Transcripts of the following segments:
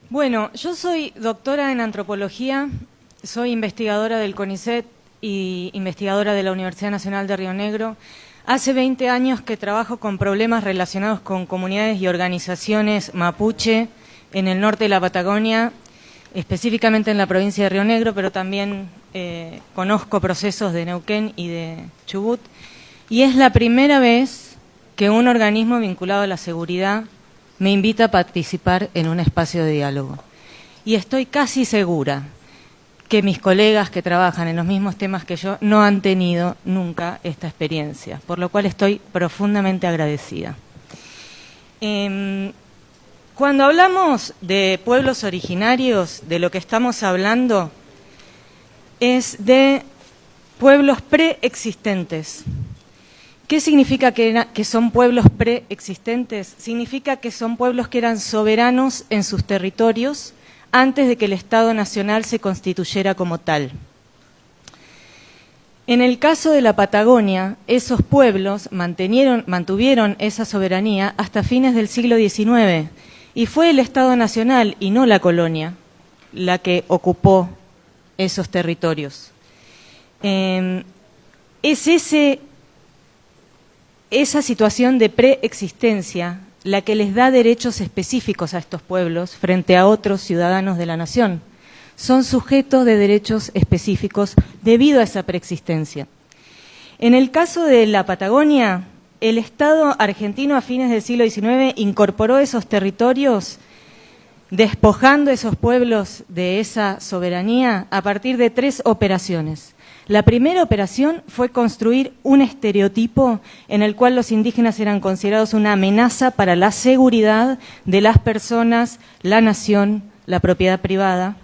Bueno, yo soy doctora en antropología, soy investigadora del CONICET y investigadora de la Universidad Nacional de Río Negro. Hace 20 años que trabajo con problemas relacionados con comunidades y organizaciones mapuche en el norte de la Patagonia, específicamente en la provincia de Río Negro, pero también conozco procesos de Neuquén y de Chubut. Y es la primera vez que un organismo vinculado a la seguridad me invita a participar en un espacio de diálogo. Y estoy casi segura que mis colegas que trabajan en los mismos temas que yo no han tenido nunca esta experiencia, por lo cual estoy profundamente agradecida. Cuando hablamos de pueblos originarios, de lo que estamos hablando es de pueblos preexistentes. ¿Qué significa que son pueblos preexistentes? Significa que son pueblos que eran soberanos en sus territorios antes de que el Estado Nacional se constituyera como tal. En el caso de la Patagonia, esos pueblos mantuvieron esa soberanía hasta fines del siglo XIX, y fue el Estado Nacional y no la colonia la que ocupó esos territorios. Esa situación de preexistencia la que les da derechos específicos a estos pueblos frente a otros ciudadanos de la nación. Son sujetos de derechos específicos debido a esa preexistencia. En el caso de la Patagonia, el Estado argentino a fines del siglo XIX incorporó esos territorios, despojando a esos pueblos de esa soberanía a partir de 3 operaciones. La primera operación fue construir un estereotipo en el cual los indígenas eran considerados una amenaza para la seguridad de las personas, la nación, la propiedad privada.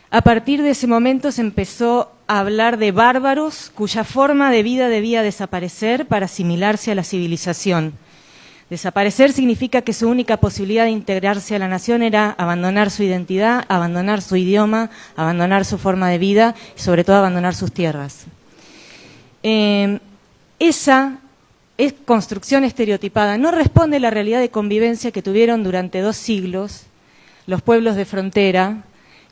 A partir de ese momento se empezó a hablar de bárbaros cuya forma de vida debía desaparecer para asimilarse a la civilización. Desaparecer significa que su única posibilidad de integrarse a la nación era abandonar su identidad, abandonar su idioma, abandonar su forma de vida y sobre todo abandonar sus tierras. Esa construcción estereotipada no responde a la realidad de convivencia que tuvieron durante 2 siglos los pueblos de frontera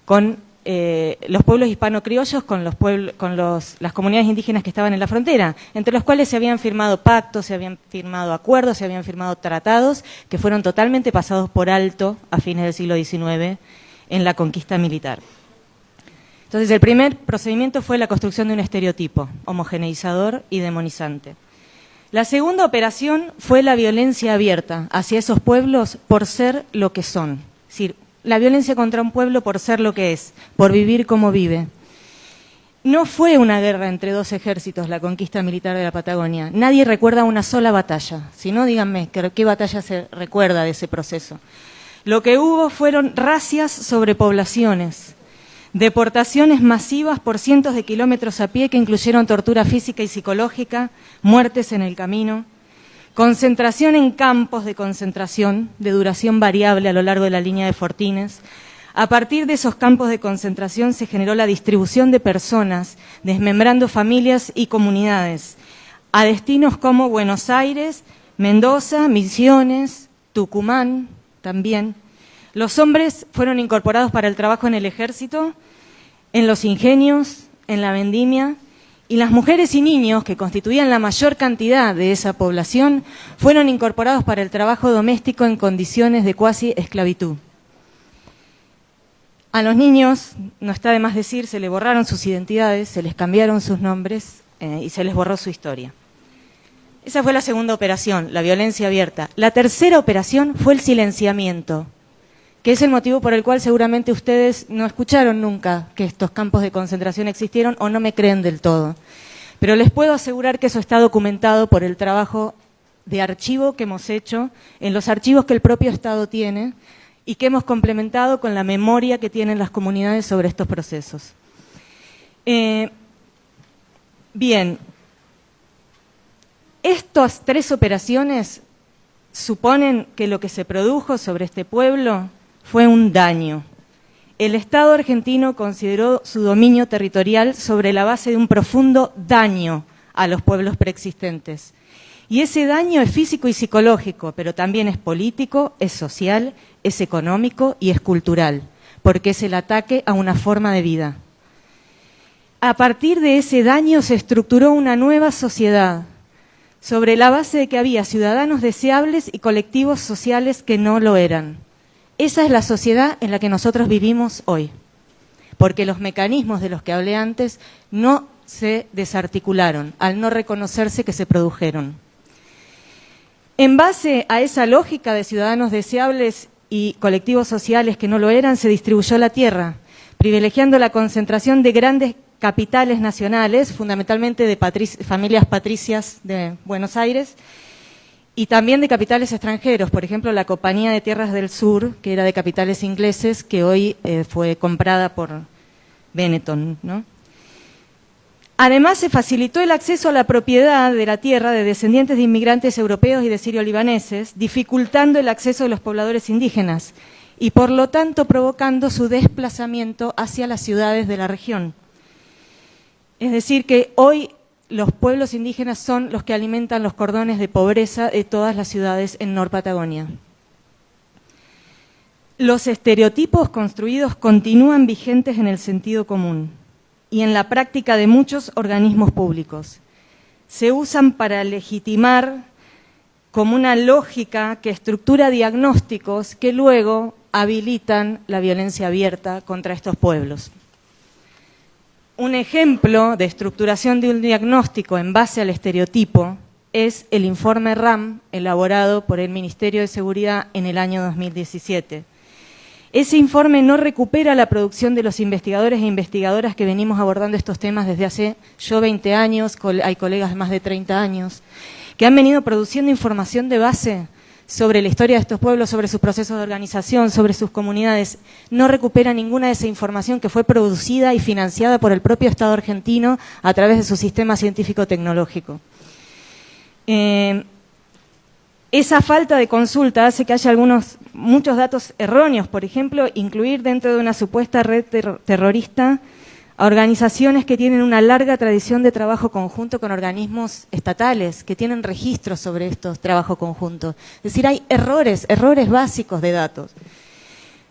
con los pueblos hispano-criollos con las comunidades indígenas que estaban en la frontera, entre los cuales se habían firmado pactos, se habían firmado acuerdos, se habían firmado tratados que fueron totalmente pasados por alto a fines del siglo XIX en la conquista militar. Entonces, el primer procedimiento fue la construcción de un estereotipo homogeneizador y demonizante. La segunda operación fue la violencia abierta hacia esos pueblos por ser lo que son, es decir, la violencia contra un pueblo por ser lo que es, por vivir como vive. No fue una guerra entre 2 ejércitos la conquista militar de la Patagonia. Nadie recuerda una sola batalla. Si no, díganme, ¿qué batalla se recuerda de ese proceso? Lo que hubo fueron razias sobre poblaciones, deportaciones masivas por cientos de kilómetros a pie que incluyeron tortura física y psicológica, muertes en el camino, concentración en campos de concentración de duración variable a lo largo de la línea de Fortines. A partir de esos campos de concentración se generó la distribución de personas, desmembrando familias y comunidades, a destinos como Buenos Aires, Mendoza, Misiones, Tucumán también. Los hombres fueron incorporados para el trabajo en el ejército, en los ingenios, en la vendimia, y las mujeres y niños, que constituían la mayor cantidad de esa población, fueron incorporados para el trabajo doméstico en condiciones de cuasi esclavitud. A los niños, no está de más decir, se les borraron sus identidades, se les cambiaron sus nombres y se les borró su historia. Esa fue la segunda operación, la violencia abierta. La tercera operación fue el silenciamiento, que es el motivo por el cual seguramente ustedes no escucharon nunca que estos campos de concentración existieron o no me creen del todo. Pero les puedo asegurar que eso está documentado por el trabajo de archivo que hemos hecho en los archivos que el propio Estado tiene y que hemos complementado con la memoria que tienen las comunidades sobre estos procesos. Bien, estas 3 operaciones suponen que lo que se produjo sobre este pueblo fue un daño. El Estado argentino consideró su dominio territorial sobre la base de un profundo daño a los pueblos preexistentes. Y ese daño es físico y psicológico, pero también es político, es social, es económico y es cultural, porque es el ataque a una forma de vida. A partir de ese daño se estructuró una nueva sociedad, sobre la base de que había ciudadanos deseables y colectivos sociales que no lo eran. Esa es la sociedad en la que nosotros vivimos hoy, porque los mecanismos de los que hablé antes no se desarticularon al no reconocerse que se produjeron. En base a esa lógica de ciudadanos deseables y colectivos sociales que no lo eran, se distribuyó la tierra, privilegiando la concentración de grandes capitales nacionales, fundamentalmente de familias patricias de Buenos Aires, y también de capitales extranjeros, por ejemplo, la Compañía de Tierras del Sur, que era de capitales ingleses, que hoy fue comprada por Benetton, ¿no? Además, se facilitó el acceso a la propiedad de la tierra de descendientes de inmigrantes europeos y de sirio-libaneses, dificultando el acceso de los pobladores indígenas y, por lo tanto, provocando su desplazamiento hacia las ciudades de la región. Es decir, que hoy los pueblos indígenas son los que alimentan los cordones de pobreza de todas las ciudades en Nor Patagonia. Los estereotipos construidos continúan vigentes en el sentido común y en la práctica de muchos organismos públicos. Se usan para legitimar como una lógica que estructura diagnósticos que luego habilitan la violencia abierta contra estos pueblos. Un ejemplo de estructuración de un diagnóstico en base al estereotipo es el informe RAM elaborado por el Ministerio de Seguridad en el año 2017. Ese informe no recupera la producción de los investigadores e investigadoras que venimos abordando estos temas desde hace 20 años, hay colegas de más de 30 años, que han venido produciendo información de base sobre la historia de estos pueblos, sobre sus procesos de organización, sobre sus comunidades. No recupera ninguna de esa información que fue producida y financiada por el propio Estado argentino a través de su sistema científico-tecnológico. Esa falta de consulta hace que haya muchos datos erróneos. Por ejemplo, incluir dentro de una supuesta red terrorista a organizaciones que tienen una larga tradición de trabajo conjunto con organismos estatales, que tienen registros sobre estos trabajos conjuntos. Es decir, hay errores básicos de datos.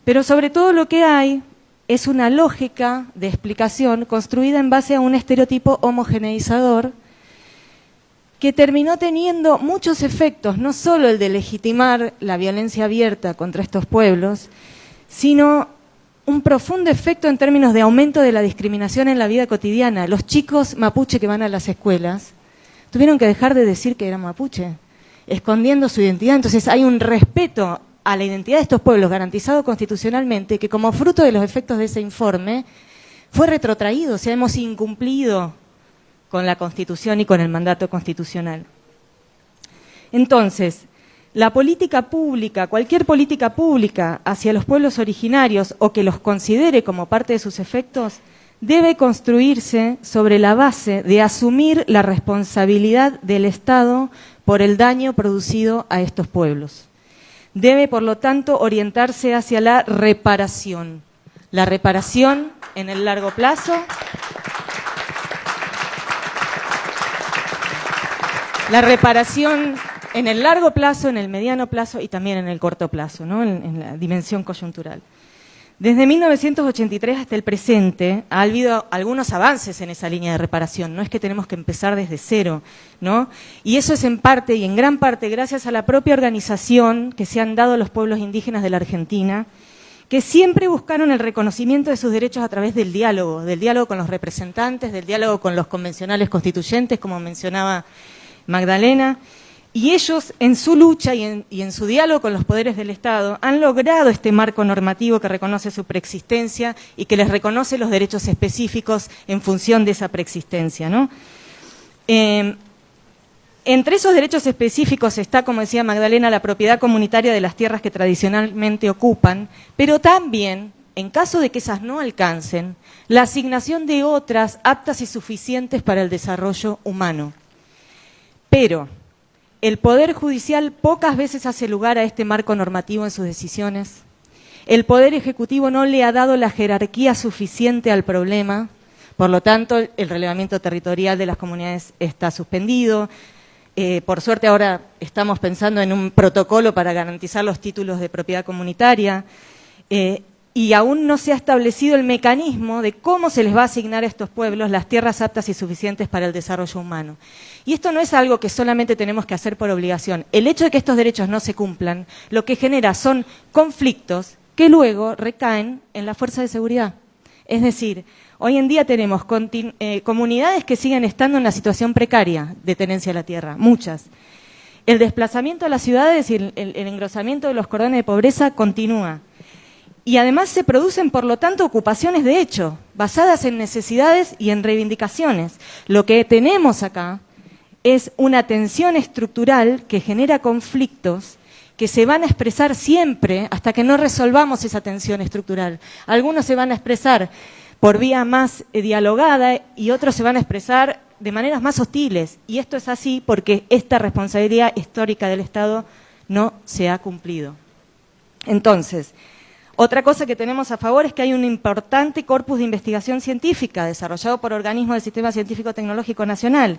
Pero sobre todo lo que hay es una lógica de explicación construida en base a un estereotipo homogeneizador que terminó teniendo muchos efectos, no solo el de legitimar la violencia abierta contra estos pueblos, sino un profundo efecto en términos de aumento de la discriminación en la vida cotidiana. Los chicos mapuche que van a las escuelas tuvieron que dejar de decir que eran mapuche, escondiendo su identidad. Entonces hay un respeto a la identidad de estos pueblos garantizado constitucionalmente que, como fruto de los efectos de ese informe, fue retrotraído. O sea, hemos incumplido con la Constitución y con el mandato constitucional. Entonces, la política pública, cualquier política pública hacia los pueblos originarios o que los considere como parte de sus efectos, debe construirse sobre la base de asumir la responsabilidad del Estado por el daño producido a estos pueblos. Debe, por lo tanto, orientarse hacia la reparación. La reparación en el largo plazo. La reparación en el largo plazo, en el mediano plazo y también en el corto plazo, ¿no? en la dimensión coyuntural. Desde 1983 hasta el presente ha habido algunos avances en esa línea de reparación, no es que tenemos que empezar desde cero, ¿no? Y eso es en parte y en gran parte gracias a la propia organización que se han dado los pueblos indígenas de la Argentina, que siempre buscaron el reconocimiento de sus derechos a través del diálogo con los representantes, del diálogo con los convencionales constituyentes, como mencionaba Magdalena, y ellos en su lucha y en su diálogo con los poderes del Estado han logrado este marco normativo que reconoce su preexistencia y que les reconoce los derechos específicos en función de esa preexistencia, ¿no? Entre esos derechos específicos está, como decía Magdalena, la propiedad comunitaria de las tierras que tradicionalmente ocupan, pero también, en caso de que esas no alcancen, la asignación de otras aptas y suficientes para el desarrollo humano. Pero el Poder Judicial pocas veces hace lugar a este marco normativo en sus decisiones. El Poder Ejecutivo no le ha dado la jerarquía suficiente al problema, por lo tanto, el relevamiento territorial de las comunidades está suspendido. Por suerte ahora estamos pensando en un protocolo para garantizar los títulos de propiedad comunitaria. Y aún no se ha establecido el mecanismo de cómo se les va a asignar a estos pueblos las tierras aptas y suficientes para el desarrollo humano. Y esto no es algo que solamente tenemos que hacer por obligación. El hecho de que estos derechos no se cumplan, lo que genera son conflictos que luego recaen en la fuerza de seguridad. Es decir, hoy en día tenemos comunidades que siguen estando en una situación precaria de tenencia de la tierra, muchas. El desplazamiento a las ciudades y el engrosamiento de los cordones de pobreza continúa. Y además se producen, por lo tanto, ocupaciones de hecho, basadas en necesidades y en reivindicaciones. Lo que tenemos acá es una tensión estructural que genera conflictos que se van a expresar siempre hasta que no resolvamos esa tensión estructural. Algunos se van a expresar por vía más dialogada y otros se van a expresar de maneras más hostiles. Y esto es así porque esta responsabilidad histórica del Estado no se ha cumplido. Entonces, otra cosa que tenemos a favor es que hay un importante corpus de investigación científica desarrollado por organismos del Sistema Científico Tecnológico Nacional.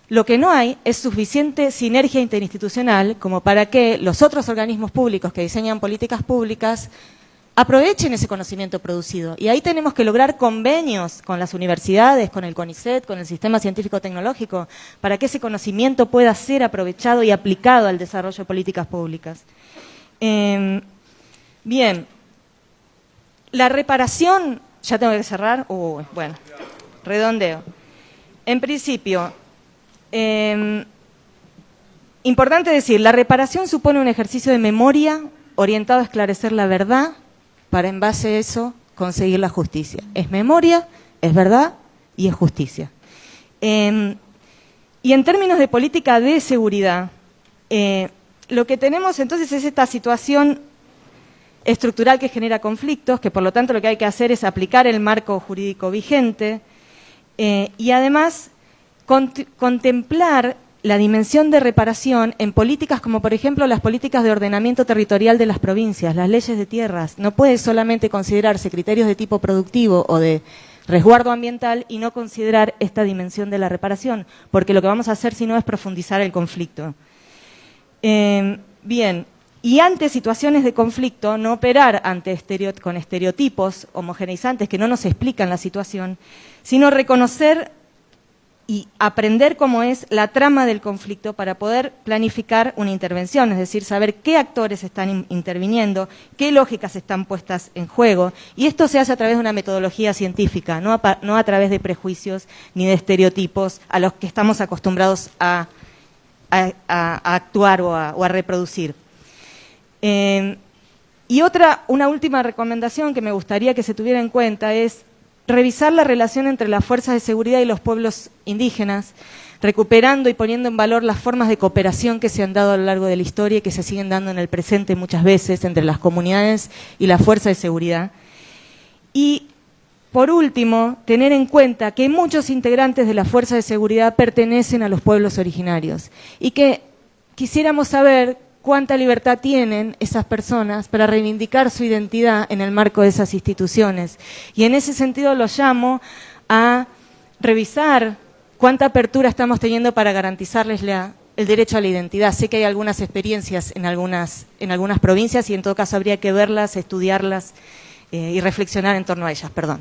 Lo que no hay es suficiente sinergia interinstitucional como para que los otros organismos públicos que diseñan políticas públicas aprovechen ese conocimiento producido. Y ahí tenemos que lograr convenios con las universidades, con el CONICET, con el Sistema Científico Tecnológico, para que ese conocimiento pueda ser aprovechado y aplicado al desarrollo de políticas públicas. Bien, la reparación, ya tengo que cerrar, bueno, redondeo. En principio, importante decir, la reparación supone un ejercicio de memoria orientado a esclarecer la verdad para en base a eso conseguir la justicia. Es memoria, es verdad y es justicia. Y en términos de política de seguridad, lo que tenemos entonces es esta situación estructural que genera conflictos, que por lo tanto lo que hay que hacer es aplicar el marco jurídico vigente y además contemplar la dimensión de reparación en políticas como por ejemplo las políticas de ordenamiento territorial de las provincias, las leyes de tierras. No puede solamente considerarse criterios de tipo productivo o de resguardo ambiental y no considerar esta dimensión de la reparación, porque lo que vamos a hacer si no es profundizar el conflicto. Bien. Y ante situaciones de conflicto, no operar con estereotipos homogeneizantes que no nos explican la situación, sino reconocer y aprender cómo es la trama del conflicto para poder planificar una intervención, es decir, saber qué actores están interviniendo, qué lógicas están puestas en juego. Y esto se hace a través de una metodología científica, no a través de prejuicios ni de estereotipos a los que estamos acostumbrados a actuar o a reproducir. Y una última recomendación que me gustaría que se tuviera en cuenta es revisar la relación entre las fuerzas de seguridad y los pueblos indígenas, recuperando y poniendo en valor las formas de cooperación que se han dado a lo largo de la historia y que se siguen dando en el presente muchas veces entre las comunidades y las fuerzas de seguridad. Y, por último, tener en cuenta que muchos integrantes de las fuerzas de seguridad pertenecen a los pueblos originarios y que quisiéramos saber cuánta libertad tienen esas personas para reivindicar su identidad en el marco de esas instituciones. Y en ese sentido los llamo a revisar cuánta apertura estamos teniendo para garantizarles el derecho a la identidad. Sé que hay algunas experiencias en algunas provincias y en todo caso habría que verlas, estudiarlas y reflexionar en torno a ellas. Perdón.